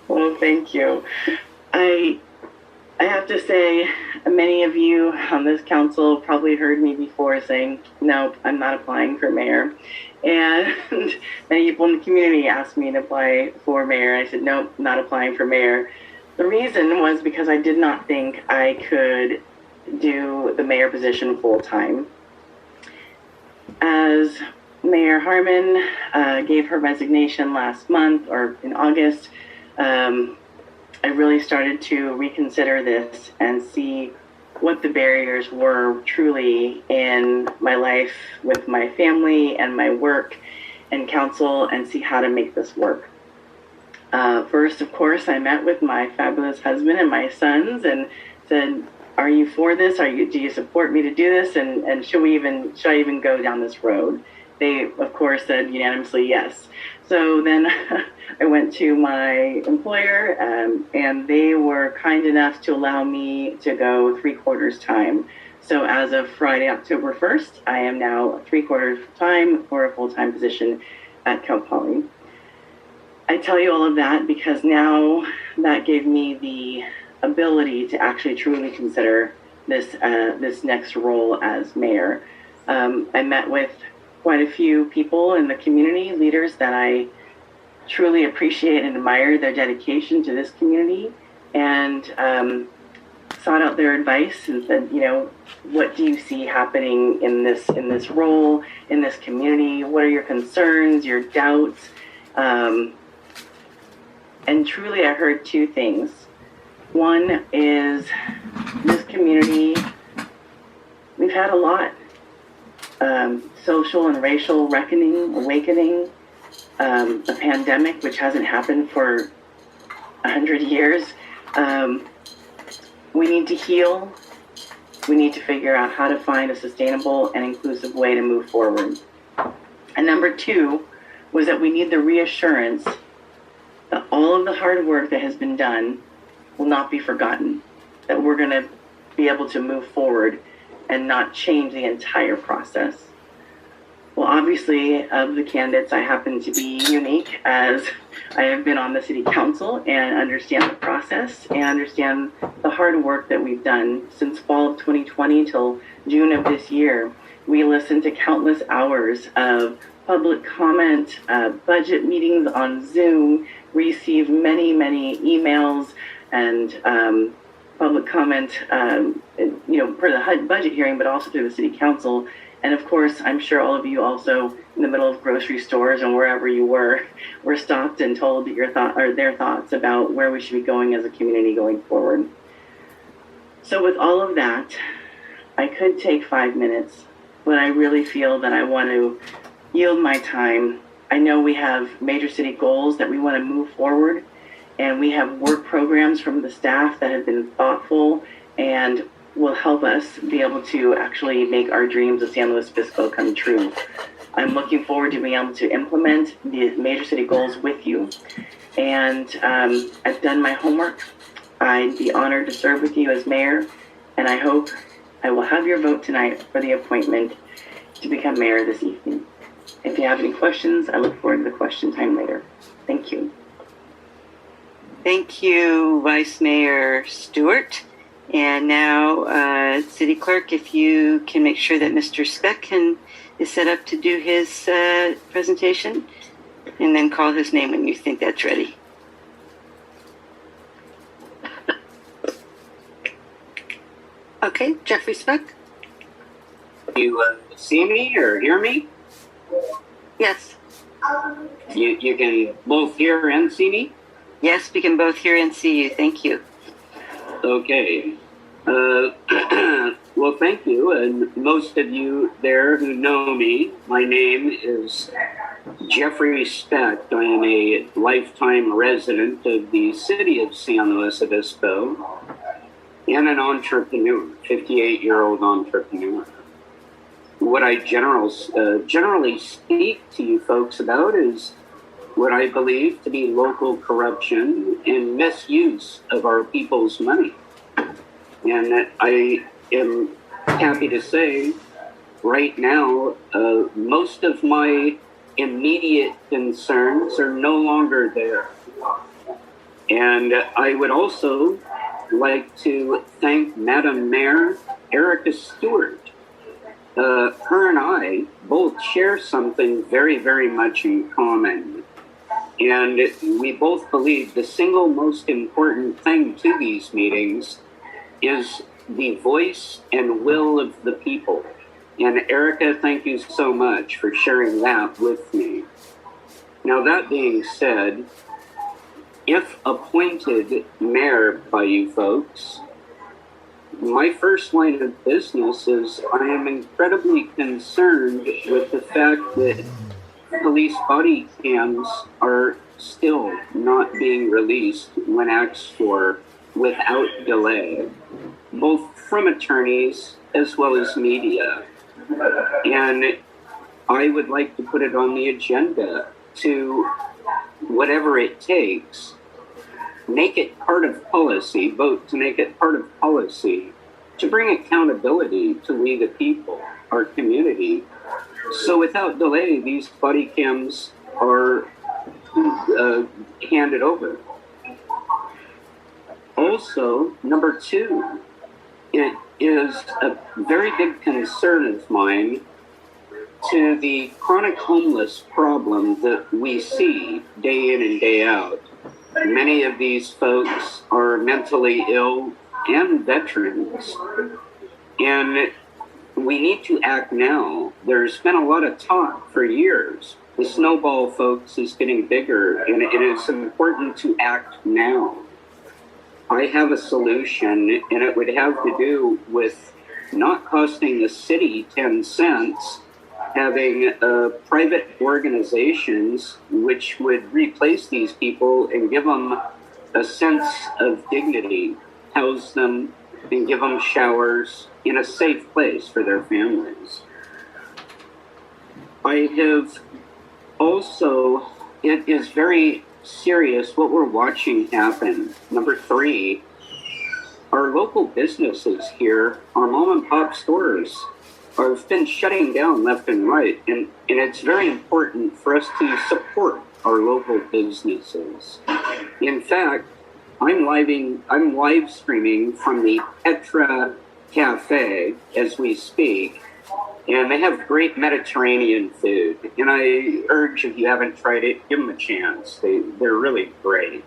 Well, thank you. I I have to say, many of you on this council probably heard me before saying, no, I'm not applying for mayor. And many people in the community asked me to apply for mayor. I said, no, not applying for mayor. The reason was because I did not think I could do the mayor position full time. As Mayor Harmon gave her resignation last month or in August, I really started to reconsider this and see what the barriers were truly in my life with my family and my work and council, and see how to make this work. First, of course, I met with my fabulous husband and my sons and said, are you for this? Do you support me to do this? And should I even go down this road? They, of course, said unanimously yes. So then I went to my employer, and they were kind enough to allow me to go 3/4 time. So as of Friday, October 1st, I am now 3/4 time for a full-time position at Cal Poly. I tell you all of that because now that gave me the ability to actually truly consider this next role as mayor. I met with quite a few people in the community, leaders that I truly appreciate and admire their dedication to this community, and sought out their advice and said, what do you see happening in this role, in this community? What are your concerns, your doubts? And truly I heard two things. One is this community, we've had a lot. Social and racial awakening, a pandemic which hasn't happened for 100 years. We need to heal. We need to figure out how to find a sustainable and inclusive way to move forward. And number two was that we need the reassurance that all of the hard work that has been done will not be forgotten, that we're going to be able to move forward and not change the entire process. Well, obviously, of the candidates, I happen to be unique as I have been on the city council and understand the process and understand the hard work that we've done since fall of 2020 till June of this year. We listened to countless hours of public comment, budget meetings on Zoom, received many, many emails and public comment, for the HUD budget hearing, but also through the city council. And of course, I'm sure all of you also in the middle of grocery stores and wherever you were stopped and told their thoughts about where we should be going as a community going forward. So with all of that, I could take 5 minutes, but I really feel that I want to yield my time. I know we have major city goals that we want to move forward, and we have work programs from the staff that have been thoughtful and will help us be able to actually make our dreams of San Luis Obispo come true. I'm looking forward to being able to implement the major city goals with you. And I've done my homework. I'd be honored to serve with you as mayor, and I hope I will have your vote tonight for the appointment to become mayor this evening. If you have any questions, I look forward to the question time later. Thank you. Thank you, Vice Mayor Stewart. And now, City Clerk, if you can make sure that Mr. Specht is set up to do his presentation, and then call his name when you think that's ready. Okay, Jeffrey Specht. You see me or hear me? Yes. You can both hear and see me? Yes, we can both hear and see you. Thank you. Okay. Well, thank you. And most of you there who know me, my name is Jeffrey Specht. I am a lifetime resident of the city of San Luis Obispo and an entrepreneur, 58-year-old entrepreneur. What I generally speak to you folks about is what I believe to be local corruption and misuse of our people's money. And I am happy to say right now, most of my immediate concerns are no longer there. And I would also like to thank Madam Mayor Erica Stewart. Her and I both share something very, very much in common. And we both believe the single most important thing to these meetings is the voice and will of the people. And Erica, thank you so much for sharing that with me. Now, that being said, if appointed mayor by you folks, my first line of business is I am incredibly concerned with the fact that police body cams are still not being released when asked for without delay, both from attorneys as well as media. And I would like to put it on the agenda to, whatever it takes, make it part of policy, vote to make it part of policy, to bring accountability to we the people, our community. So without delay, these body cams are handed over. Also, number two, it is a very big concern of mine to the chronic homeless problem that we see day in and day out. Many of these folks are mentally ill and veterans, and we need to act now. There's been a lot of talk for years. The snowball, folks, is getting bigger, and it is important to act now. I have a solution, and it would have to do with not costing the city 10 cents, having private organizations which would replace these people and give them a sense of dignity, house them, and give them showers in a safe place for their families. I have also, it is very serious what we're watching happen. Number three, our local businesses here, our mom and pop stores, have been shutting down left and right, and it's very important for us to support our local businesses. In fact, I'm live streaming from the Petra Cafe as we speak, and they have great Mediterranean food. And I urge, if you haven't tried it, give them a chance. They're really great.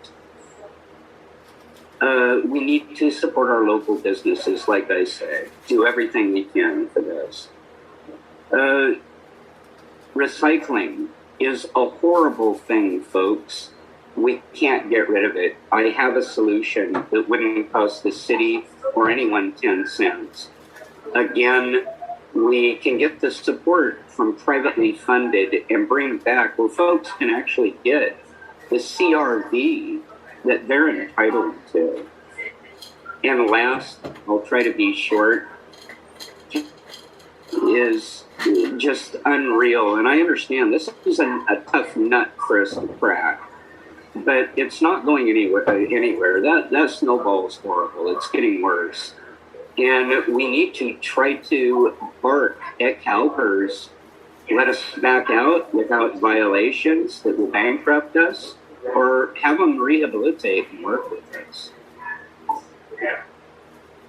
We need to support our local businesses, like I say. Do everything we can for this. Recycling is a horrible thing, folks. We can't get rid of it. I have a solution that wouldn't cost the city or anyone 10 cents. Again, we can get the support from privately funded and bring back where folks can actually get the CRV that they're entitled to. And last, I'll try to be short, is just unreal. And I understand this is a tough nut for us to crack, but it's not going anywhere. That snowball is horrible. It's getting worse. And we need to try to bark at CalPERS, let us back out without violations that will bankrupt us, or have them rehabilitate and work with us.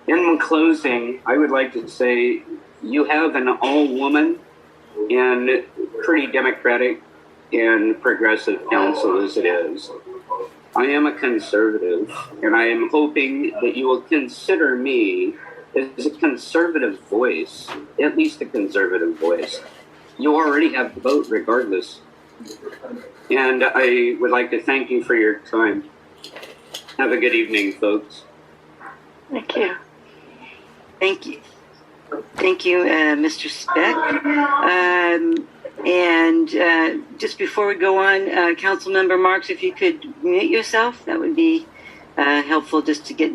In closing, I would like to say you have an all-woman and pretty democratic and progressive council as it is. I am a conservative, and I am hoping that you will consider me as a conservative voice, at least a conservative voice. You already have the vote regardless. And I would like to thank you for your time. Have a good evening, folks. Thank you. Thank you. Thank you, Mr. Specht. And just before we go on, Councilmember Marks, if you could mute yourself, that would be helpful just to get